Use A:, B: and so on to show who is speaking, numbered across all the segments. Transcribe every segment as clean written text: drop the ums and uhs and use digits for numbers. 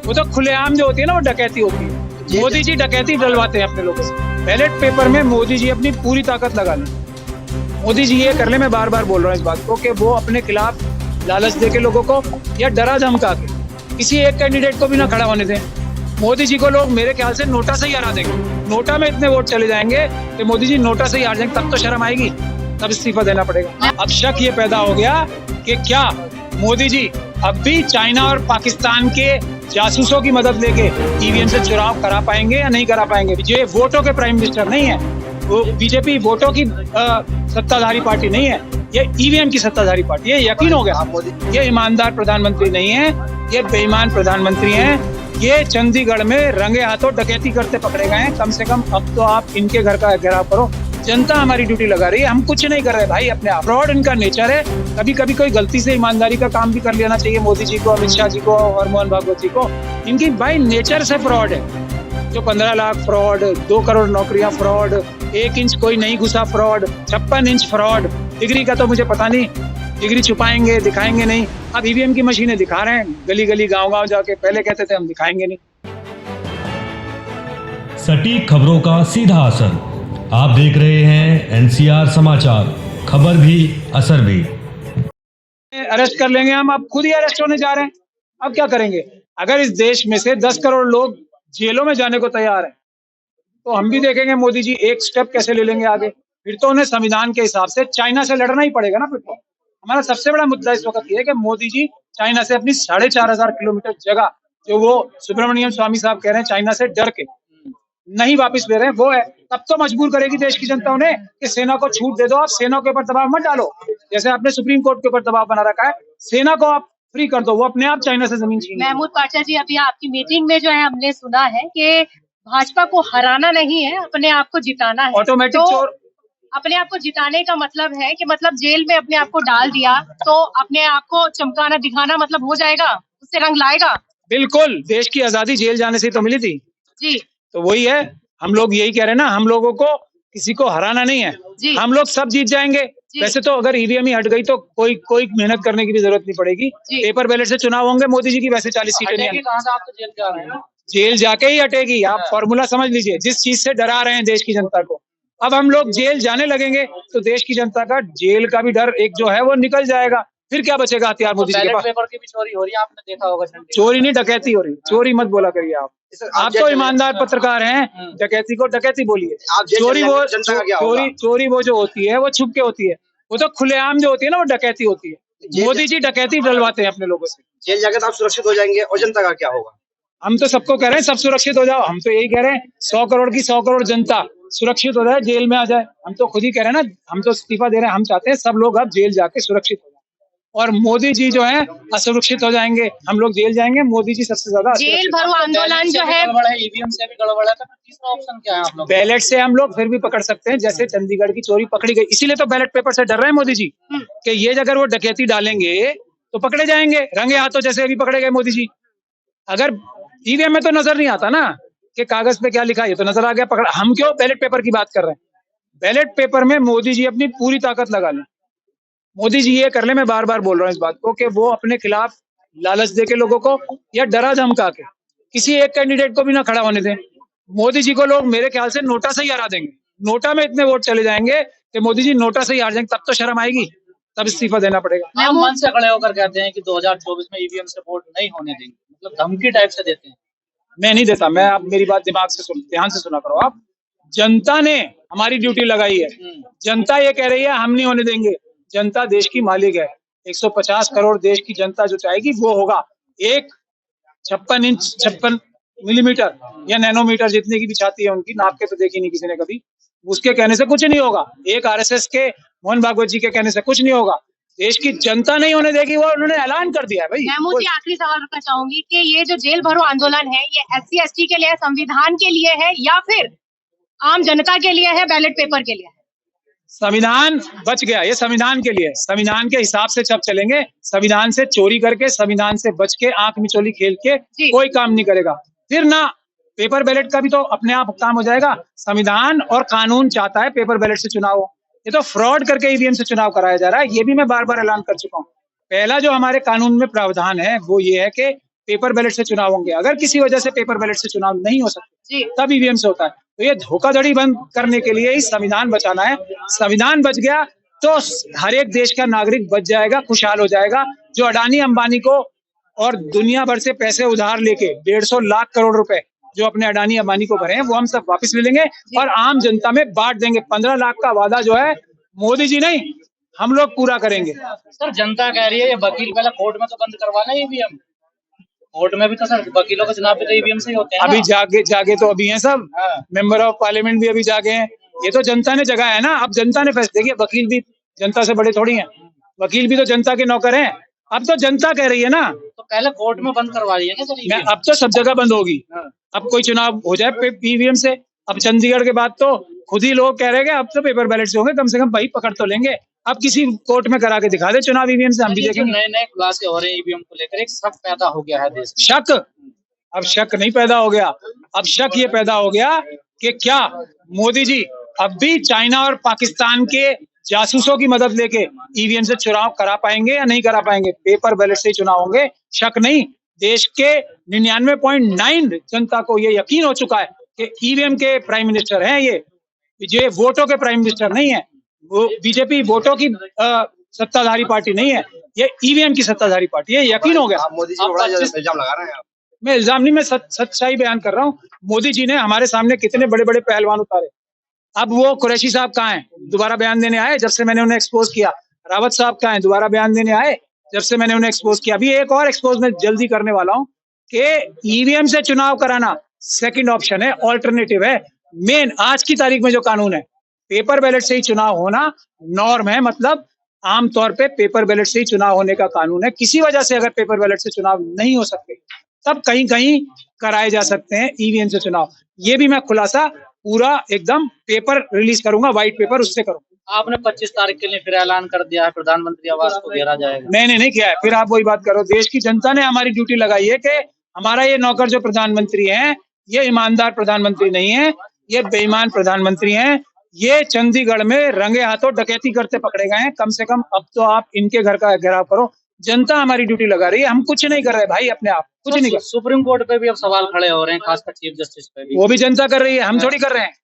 A: वो तो खुलेआम जो होती है ना, वो डकैती होती है। मोदी जी डकैती डलवाते हैं अपने लोगों से। बैलेट पेपर में मोदी जी अपनी पूरी ताकत लगा लें। मोदी जी ये कर ले, मैं बार बार बोल रहा हूँ इस बात को, कि वो अपने खिलाफ लालच दे के लोगों को या डरा धमका के किसी एक कैंडिडेट को भी ना खड़ा होने दें। मोदी जी को लोग मेरे ख्याल से नोटा से ही हरा देंगे। नोटा में इतने वोट चले जाएंगे कि मोदी जी नोटा से ही हार जाएंगे। तब तो शर्म आएगी, तब इस्तीफा देना पड़ेगा। अब शक ये पैदा हो गया कि क्या मोदी जी अब भी चाइना और पाकिस्तान के जासूसों की मदद लेके ईवीएम से चुनाव करा पाएंगे या नहीं करा पाएंगे। ये वोटों के प्राइम मिनिस्टर नहीं है, वो बीजेपी वोटों की सत्ताधारी पार्टी नहीं है, ये ईवीएम की सत्ताधारी पार्टी है। यकीन हो गया, ये ईमानदार प्रधानमंत्री नहीं है, ये बेईमान प्रधानमंत्री हैं। ये चंडीगढ़ में रंगे हाथों डकैती करते पकड़े गए हैं। कम से कम अब तो आप इनके घर का घेराव करो। जनता हमारी ड्यूटी लगा रही है, हम कुछ नहीं कर रहे भाई अपने आप। फ्रॉड इनका नेचर है। कभी कभी कोई गलती से ईमानदारी का काम भी कर लेना चाहिए मोदी जी को, अमित शाह जी को और मोहन भागवत जी को। इनकी भाई नेचर से फ्रॉड है। जो 15 लाख फ्रॉड, 2 करोड़ नौकरियां फ्रॉड, 1 इंच कोई नहीं घुसा फ्रॉड, 56 इंच फ्रॉड। डिग्री का तो मुझे पता नहीं, डिग्री छुपाएंगे दिखाएंगे नहीं। अब ईवीएम की मशीनें दिखा रहे हैं गली गली गांव गांव जाके। पहले कहते थे हम दिखाएंगे नहीं।
B: सटीक खबरों का सीधा असर। आप देख रहे हैं एनसीआर समाचार, खबर भी असर भी।
A: अरेस्ट कर लेंगे हम, अब खुद ही अरेस्ट होने जा रहे हैं। अब क्या करेंगे? अगर इस देश में से 10 करोड़ लोग जेलों में जाने को तैयार हैं, तो हम भी देखेंगे मोदी जी एक स्टेप कैसे ले लेंगे आगे। फिर तो उन्हें संविधान के हिसाब से चाइना से लड़ना ही पड़ेगा ना। फिर तो हमारा सबसे बड़ा मुद्दा इस वक्त ये है कि मोदी जी चाइना से अपनी 4,500 किलोमीटर जगह, जो वो सुब्रमण्यम स्वामी साहब कह रहे हैं चाइना से डर के नहीं वापस ले रहे हैं, वो है। तब तो मजबूर करेगी देश की जनता उन्हें कि सेना को छूट दे दो। आप सेना के ऊपर दबाव मत डालो, जैसे आपने सुप्रीम कोर्ट के ऊपर दबाव बना रखा है। सेना को आप फ्री कर दो, वो अपने आप चाइना से जमीन छीन।
C: महमूद पाशा जी, अभी आपकी मीटिंग में जो है हमने सुना है कि भाजपा को हराना नहीं है, अपने आप को जिताना है।
A: ऑटोमेटिक
C: तो
A: चोर
C: अपने आप को जिताने का मतलब है कि मतलब जेल में अपने आप को डाल दिया तो अपने आप को चमकाना दिखाना मतलब हो जाएगा, उससे रंग लाएगा।
A: बिल्कुल, देश की आजादी जेल जाने से तो मिली थी
C: जी,
A: तो वही है। हम लोग यही कह रहे हैं ना, हम लोगों को किसी को हराना नहीं है, हम लोग सब जीत जाएंगे। वैसे तो अगर ईवीएम ही हट गई तो कोई मेहनत करने की भी जरूरत नहीं पड़ेगी। पेपर बैलेट से चुनाव होंगे मोदी जी की, वैसे 40 सीटें नहीं।
D: कहाँ से आप तो जेल जा रहे हैं?
A: जेल जाके ही हटेगी। आप फॉर्मूला समझ लीजिए, जिस चीज से डरा रहे हैं देश की जनता को, अब हम लोग जेल जाने लगेंगे तो देश की जनता का जेल का भी डर एक जो है वो निकल जाएगा। फिर क्या बचेगा हथियार मोदी जी के पास।
D: पेपर की भी चोरी हो रही है, आपने देखा होगा।
A: चोरी नहीं डकैती हो रही। चोरी मत बोला करिए आप तो ईमानदार पत्रकार हैं। डकैती को डकैती बोलिए। चोरी वो जो होती है वो छुप के होती है। वो तो खुलेआम जो होती है ना, वो डकैती होती है। मोदी जी डकैती डलवाते हैं अपने लोगों से।
E: जेल जाकर तो आप सुरक्षित हो जाएंगे, और जनता का क्या होगा?
A: हम तो सबको कह रहे हैं सब सुरक्षित हो जाओ। हम तो यही कह रहे हैं 100 करोड़ की 100 करोड़ जनता सुरक्षित हो जाए, जेल में आ जाए। हम तो खुद ही कह रहे हैं ना, हम तो इस्तीफा दे रहे हैं। हम चाहते हैं सब लोग अब जेल जाके सुरक्षित हो जाए, और मोदी जी जो है असुरक्षित हो जाएंगे। हम लोग जेल जाएंगे, मोदी जी सबसे ज्यादा।
C: जेल भरो आंदोलन जो है,
D: ईवीएम से भी गड़बड़ है, तो तीसरा ऑप्शन क्या है आप लोग?
A: बैलेट से हम लोग फिर भी पकड़ सकते हैं, जैसे चंडीगढ़ की चोरी पकड़ी गई। इसीलिए तो बैलेट पेपर से डर रहे हैं मोदी जी कि ये अगर वो डकैती डालेंगे तो पकड़े जाएंगे रंगे हाथों, जैसे अभी पकड़े गए मोदी जी। अगर ईवीएम में तो नजर नहीं आता ना कि कागज पे क्या लिखा है, तो नजर आ गया पकड़। हम क्यों बैलेट पेपर की बात कर रहे हैं? बैलेट पेपर में मोदी जी अपनी पूरी ताकत लगा लें। मोदी जी ये कर ले, मैं बार बार बोल रहा हूँ इस बात को, कि वो अपने खिलाफ लालच दे के लोगों को या डरा धमका के किसी एक कैंडिडेट को भी ना खड़ा होने दें। मोदी जी को लोग मेरे ख्याल से नोटा से ही हरा देंगे। नोटा में इतने वोट चले जाएंगे कि मोदी जी नोटा से ही हार जाएंगे। तब तो शर्म आएगी, तब इस्तीफा देना पड़ेगा।
D: हम मन से खड़े होकर कहते हैं कि 2024 में ईवीएम से वोट नहीं होने देंगे, मतलब धमकी टाइप से देते हैं।
A: मैं नहीं देता। मैं आप मेरी बात दिमाग से ध्यान से सुना करो। आप जनता ने हमारी ड्यूटी लगाई है। जनता ये कह रही है हम नहीं होने देंगे। जनता देश की मालिक है। 150 करोड़ देश की जनता जो चाहेगी वो होगा। एक 56 इंच 56 मिलीमीटर या नैनोमीटर जितने की भी छाती है उनकी, नाप के तो देखी नहीं किसी ने कभी। उसके कहने से कुछ नहीं होगा। एक आरएसएस के मोहन भागवत जी के कहने से कुछ नहीं होगा। देश की जनता नहीं होने देगी, वो उन्होंने ऐलान कर दिया है भाई।
C: महमूद जी, आखिरी सवाल रखना चाहूंगी कि ये जो जेल भरो आंदोलन है, ये SC ST के लिए है, संविधान के लिए है, या फिर आम जनता के लिए है, बैलेट पेपर के लिए है?
A: संविधान बच गया, ये संविधान के लिए। संविधान के हिसाब से सब चलेंगे। संविधान से चोरी करके, संविधान से बच के, आंख मिचोली खेल के कोई काम नहीं करेगा। फिर ना पेपर बैलेट का भी तो अपने आप काम हो जाएगा। संविधान और कानून चाहता है पेपर बैलेट से चुनाव हो। ये तो फ्रॉड करके ईवीएम से चुनाव कराया जा रहा है। ये भी मैं बार बार ऐलान कर चुका हूँ। पहला जो हमारे कानून में प्रावधान है वो ये है कि पेपर बैलेट से चुनाव होंगे। अगर किसी वजह से पेपर बैलेट से चुनाव नहीं हो सकते
C: जी
A: तब ईवीएम से होता है। तो ये धोखाधड़ी बंद करने के लिए ही संविधान बचाना है। संविधान बच गया तो हर एक देश का नागरिक बच जाएगा, खुशहाल हो जाएगा। जो अडानी अंबानी को और दुनिया भर से पैसे उधार लेके 150 लाख करोड़ रुपए जो अपने अडानी अंबानी को भरे हैं वो हम सब वापस ले लेंगे और आम जनता में बांट देंगे। 15 लाख का वादा जो है मोदी जी नहीं हम लोग पूरा करेंगे।
D: सर जनता कह रही है ये वकील पहले कोर्ट में तो बंद करवाना ईवीएम। कोर्ट में भी तो सर वकीलों के चुनाव भी तो ईवीएम से ही होते हैं
A: अभी
D: ना।
A: जागे तो अभी हैं सब।
D: हाँ।
A: मेंबर ऑफ पार्लियामेंट भी अभी जागे हैं। ये तो जनता ने जगाया है ना। अब जनता ने फैसले किया। वकील भी जनता से बड़े थोड़ी हैं। वकील भी तो जनता के नौकर हैं। अब तो जनता कह रही है ना।
D: तो पहले कोर्ट में बंद करवाइए ना सर ईवीएम।
A: अब तो सब जगह बंद होगी।
D: हाँ।
A: अब कोई चुनाव हो जाए ईवीएम से। अब चंडीगढ़ के बाद तो खुद ही लोग कह रहे हैं अब तो पेपर बैलेट से होंगे। कम से कम भाई पकड़ तो लेंगे। अब किसी कोर्ट में करा के दिखा दे चुनाव ईवीएम से, हम भी देखेंगे।
D: नए नए खुलासे हो रहे हैं ईवीएम को लेकर, एक शक पैदा हो गया है देश में।
A: शक? अब शक नहीं पैदा हो गया। अब शक ये पैदा हो गया कि क्या मोदी जी अब भी चाइना और पाकिस्तान के जासूसों की मदद लेके ईवीएम से चुनाव करा पाएंगे या नहीं करा पाएंगे। पेपर बैलेट से ही चुनाव होंगे, शक नहीं। देश के 99.9 जनता को ये यकीन हो चुका है कि ईवीएम के प्राइम मिनिस्टर हैं ये वोटों के प्राइम मिनिस्टर नहीं है। वो बीजेपी वोटों की सत्ताधारी पार्टी नहीं है, ये ईवीएम की सत्ताधारी पार्टी है। यकीन हो गया।
E: आप मोदी जी को बड़ा इल्जाम लगा रहे हैं आप।
A: मैं इल्जाम नहीं, मैं सच्चाई बयान कर रहा हूँ। मोदी जी ने हमारे सामने कितने बड़े बड़े पहलवान उतारे। अब वो कुरैशी साहब कहाँ हैं? दोबारा बयान देने आए जब से मैंने उन्हें एक्सपोज किया। रावत साहब कहाँ हैं? दोबारा बयान देने आए जब से मैंने उन्हें एक्सपोज किया। अभी एक और एक्सपोज मैं जल्दी करने वाला हूँ कि ईवीएम से चुनाव कराना सेकंड ऑप्शन है, ऑल्टरनेटिव है। मेन आज की तारीख में जो कानून है पेपर बैलेट से ही चुनाव होना नॉर्म है। मतलब आमतौर पे पेपर बैलेट से ही चुनाव होने का कानून है। किसी वजह से अगर पेपर बैलेट से चुनाव नहीं हो सकते तब कहीं कहीं कराए जा सकते हैं ईवीएम से चुनाव। ये भी मैं खुलासा पूरा एकदम पेपर रिलीज करूंगा, व्हाइट पेपर उससे करूंगा।
D: आपने 25 तारीख के लिए फिर ऐलान कर दिया है प्रधानमंत्री आवास को घेरा जाएगा।
A: मैंने नहीं किया है। फिर आप वही बात करो। देश की जनता ने हमारी ड्यूटी लगाई है कि हमारा ये नौकर जो प्रधानमंत्री हैं ये ईमानदार प्रधानमंत्री नहीं है, ये बेईमान प्रधानमंत्री हैं। ये चंडीगढ़ में रंगे हाथों डकैती करते पकड़े गए हैं। कम से कम अब तो आप इनके घर का घेराव करो। जनता हमारी ड्यूटी लगा रही है। हम कुछ नहीं कर रहे भाई, अपने आप कुछ नहीं कर।
D: सुप्रीम कोर्ट पे भी अब सवाल खड़े हो रहे हैं, खासकर चीफ जस्टिस पे भी।
A: वो भी जनता कर रही है, हम थोड़ी कर रहे हैं।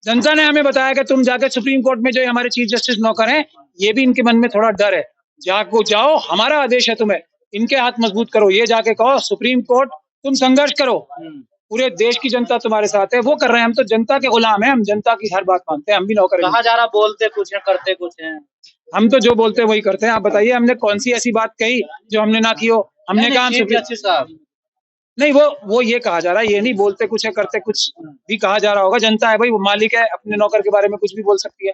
A: जनता ने हमें बताया कि तुम जाके सुप्रीम कोर्ट में जो हमारे चीफ जस्टिस नौकर हैं, ये भी इनके मन में थोड़ा डर है। जाओ, हमारा आदेश है तुम्हें, इनके हाथ मजबूत करो। ये जाके कहो सुप्रीम कोर्ट तुम संघर्ष करो, पूरे देश की जनता तुम्हारे साथ है। वो कर रहे हैं। हम तो जनता के गुलाम हैं, हम जनता की हर बात मानते हैं। हम भी नौकर हैं।
D: कहा जा रहा बोलते कुछ है करते कुछ है।
A: हम तो जो बोलते हैं वही करते हैं। आप बताइए हमने कौन सी ऐसी बात कही जो हमने ना की हो? हमने कहा
D: साहब
A: नहीं, वो ये कहा जा रहा है, ये नहीं बोलते कुछ है करते कुछ भी कहा जा रहा होगा। जनता है भाई, वो मालिक है, अपने नौकर के बारे में कुछ भी बोल सकती है।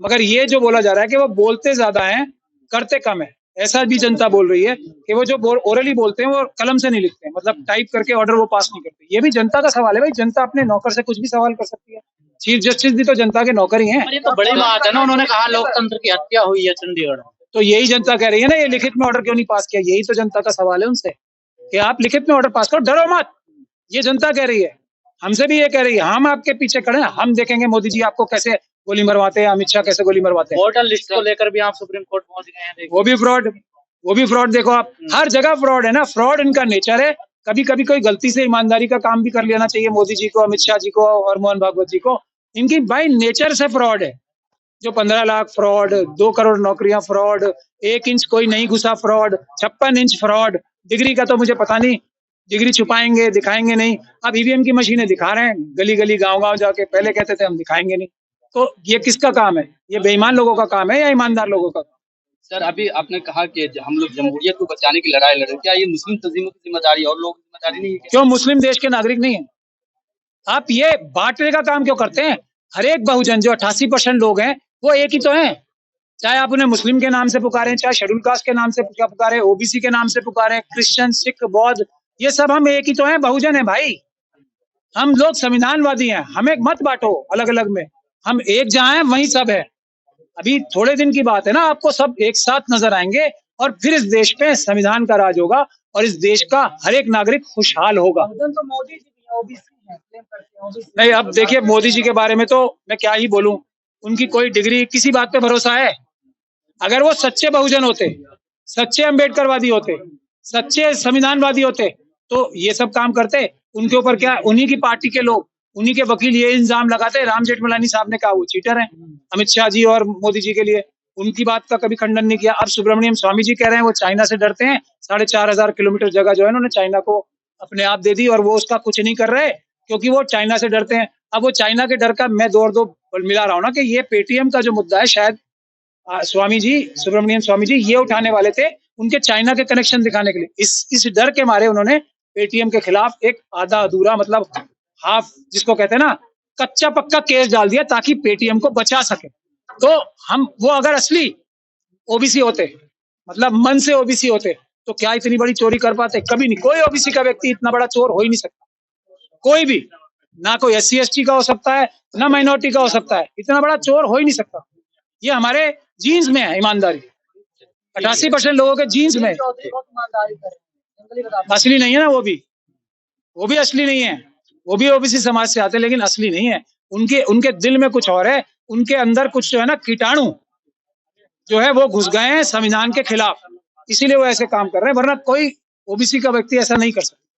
A: मगर ये जो बोला जा रहा है कि वो बोलते ज्यादा हैं करते कम है, ऐसा भी जनता बोल रही है कि वो जो ओरली बोलते हैं वो कलम से नहीं लिखते हैं, मतलब टाइप करके ऑर्डर वो पास नहीं करते। ये भी जनता का सवाल है भाई। जनता अपने नौकर से कुछ भी सवाल कर सकती है। चीफ जस्टिस भी तो जनता के नौकर ही हैं।
D: ये तो बड़ी बात है ना। उन्होंने कहा लोकतंत्र की हत्या हुई है चंडीगढ़ में।
A: तो यही जनता कह रही है ना, ये लिखित में ऑर्डर क्यों नहीं पास किया? यही तो जनता का सवाल है उनसे कि आप लिखित में ऑर्डर पास करो, डरो मत। ये जनता कह रही है, हमसे भी ये कह रही है। हम आपके पीछे खड़े हैं, हम देखेंगे मोदी जी आपको कैसे गोली मरवाते हैं, अमित शाह कैसे गोली मरवाते हैं।
D: वोटर लिस्ट को लेकर भी आप सुप्रीम कोर्ट पहुंच गए हैं।
A: वो भी फ्रॉड देखो आप। हर जगह फ्रॉड है ना। फ्रॉड इनका नेचर है। कभी कभी कोई गलती से ईमानदारी का काम भी कर लेना चाहिए मोदी जी को, अमित शाह जी को और मोहन भागवत जी को। इनकी बाई नेचर से फ्रॉड है। जो 15 लाख फ्रॉड, 2 करोड़ नौकरियां फ्रॉड, 1 इंच कोई नहीं घुसा फ्रॉड, 56 इंच फ्रॉड। डिग्री का तो मुझे पता नहीं, डिग्री छुपाएंगे दिखाएंगे नहीं। अब ईवीएम की मशीनें दिखा रहे हैं गली गली गांव गांव जाके। पहले कहते थे हम दिखाएंगे नहीं। तो ये किसका काम है? ये बेईमान लोगों का काम है या ईमानदार लोगों का?
F: सर अभी आपने कहा कि हम लोग जमहूरियत को बचाने की लड़ाई लड़ रहे हैं, क्या ये मुस्लिम तंजीमों की जिम्मेदारी और लोगों की जिम्मेदारी नहीं है?
A: क्यों मुस्लिम देश के नागरिक नहीं है? आप ये बांटने का काम क्यों करते हैं? हर एक बहुजन जो 88% लोग हैं वो एक ही तो हैं। चाहे आप उन्हें मुस्लिम के नाम से पुकारें, चाहे शेड्यूल कास्ट के नाम से पुकारें, ओबीसी के नाम से पुकारें, क्रिश्चियन, सिख, बौद्ध, ये सब हम एक ही तो हैं, बहुजन है भाई। हम लोग संविधानवादी हैं। हमें मत बांटो अलग अलग में। हम एक जहां हैं वहीं सब है। अभी थोड़े दिन की बात है ना, आपको सब एक साथ नजर आएंगे और फिर इस देश पे संविधान का राज होगा और इस देश का हर एक नागरिक खुशहाल होगा।
C: तो मोदी जी भी ओबीसी है, क्लेम करते हैं ओबीसी।
A: नहीं, अब देखिए मोदी जी के बारे में तो मैं क्या ही बोलूं। उनकी कोई डिग्री, किसी बात पे भरोसा है? अगर वो सच्चे बहुजन होते, सच्चे अम्बेडकरवादी होते, सच्चे संविधानवादी होते तो ये सब काम करते। उनके ऊपर क्या, उन्हीं की पार्टी के लोग, उन्हीं के वकील ये इल्जाम लगाते, राम जेठमलानी साहब ने कहा वो चीटर हैं अमित शाह जी और मोदी जी के लिए, उनकी बात का कभी खंडन नहीं किया। अब सुब्रमण्यम स्वामी जी कह रहे हैं वो चाइना से डरते हैं, 4,500 किलोमीटर जगह जो है उन्होंने चाइना को अपने आप दे दी और वो उसका कुछ नहीं कर रहे क्योंकि वो चाइना से डरते हैं। अब वो चाइना के डर का मैं दो और दो मिला रहा हूँ ना कि ये पेटीएम का जो मुद्दा है शायद स्वामी जी, सुब्रमण्यम स्वामी जी ये उठाने वाले थे उनके चाइना के कनेक्शन दिखाने के लिए। इस डर के मारे उन्होंने पेटीएम के खिलाफ एक आधा अधूरा मतलब हाफ जिसको कहते हैं ना कच्चा पक्का केस डाल दिया ताकि पेटीएम को बचा सके। तो हम वो अगर असली ओबीसी होते, मतलब मन से ओबीसी होते, तो क्या इतनी बड़ी चोरी कर पाते? कभी नहीं। कोई ओबीसी का व्यक्ति इतना बड़ा चोर हो ही नहीं सकता, कोई भी, ना कोई SC ST का हो सकता है ना माइनॉरिटी का हो सकता है, इतना बड़ा चोर हो ही नहीं सकता। ये हमारे जीन्स में है ईमानदारी, 88% लोगों के जीन्स में। असली नहीं है ना वो भी असली नहीं है, वो भी ओबीसी समाज से आते हैं लेकिन असली नहीं है। उनके दिल में कुछ और है, उनके अंदर कुछ जो है ना कीटाणु जो है वो घुस गए हैं संविधान के खिलाफ, इसीलिए वो ऐसे काम कर रहे हैं, वरना कोई ओबीसी का व्यक्ति ऐसा नहीं कर सकता।